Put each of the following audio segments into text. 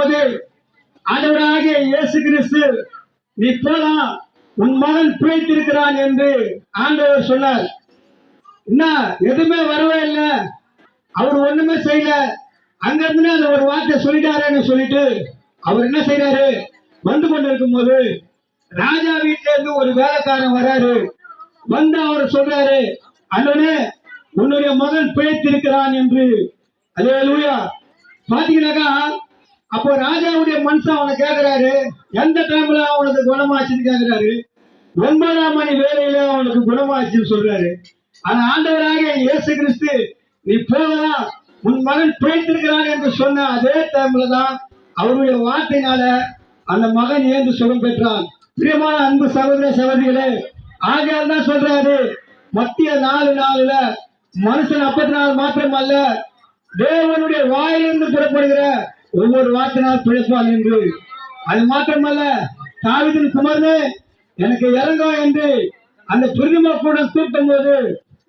போது ஆண்டவராகிய இயேசு கிறிஸ்து நீ போலாம், உன் மகன் பிழைத்திருக்கிறான் என்று ஆண்டவர் சொன்னார். என்ன எதுவுமே வரவே இல்லை, அவர் ஒண்ணுமே செய்யல. அங்கிருந்து அந்த ஒரு வார்த்தை சொல்லிட்டாருன்னு சொல்லிட்டு அவர் என்ன செய்யறாரு, வந்து கொண்டிருக்கும் போது ராஜா வீட்டுல இருந்து ஒரு வேலைக்காரன் வராரு. வந்து அவர் சொல்றாரு, அண்ணனே உன்னுடைய மகன் பிழைத்திருக்கிறான் என்று. அல்லேலூயா. பாத்தீங்கன்னாக்கா அப்போ ராஜாவுடைய மனுஷன் அவனை கேட்கிறாரு, எந்த டைம்ல அவனுக்கு குணமாச்சுன்னு கேட்கிறாரு. 9ஆம் மணி வேலையில அவனுக்கு குணமாச்சுன்னு சொல்றாரு. ஆனா ஆண்டவராக இயேசு கிறிஸ்து நீ போகலாம், உன் மகன் பிழைத்திருக்கிறான் என்று சொன்ன அதே டைம்ல தான் அவருடைய வார்த்தையினால அந்த மகன் ஏந்து சுகம் பெற்றான். பிரியமான அன்பு சகோதர சகோதரிகளே, ஆகையால் தான் சொல்றாரு மத்திய 4:4 மனுஷன் 54 மாத்திரம் அல்ல, தேவனுடைய வாயிலிருந்து புறப்படுகிற ஒவ்வொரு வார்த்தையினால் பிழைப்பான் என்று. அது மாத்திரமல்ல, தாவீதின் குமாரனே எனக்கு இறங்கும் என்று அந்த பெருமை கூட கூட்டும் போது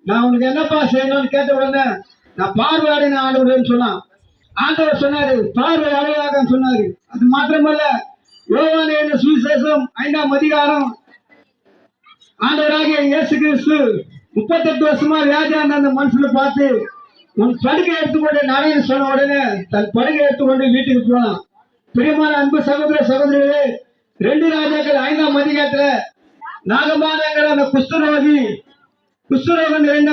நான் உனக்கு என்னப்பா செய்யணும்னு கேட்ட உடனே நான் பார்வையாடின ஆண்டவரேன்னு சொன்னான். ஆண்டவர் சொன்னாரு பார்வை அடையாக சொன்னாரு. அது மாத்திரமல்ல, யோவான் சுவிசேஷம் 5ஆம் அதிகாரம் ஆண்டவராகிய இயேசு கிறிஸ்து 38 வருஷமா வியாதியான அந்த மனுஷனை பார்த்து உன் படுகை எடுத்துக்கொண்டு நடைன்னு சொன்ன உடனே தன் படுகை எடுத்துக்கொண்டு வீட்டுக்கு போனான். பிரியமான அன்பு சகோதர சகோதரிகளே, 2 ராஜாக்கள் 5ஆம் அதிகாரத்துல நாகமானங்கிற அந்த குஷ்டரோகம் நிறைந்த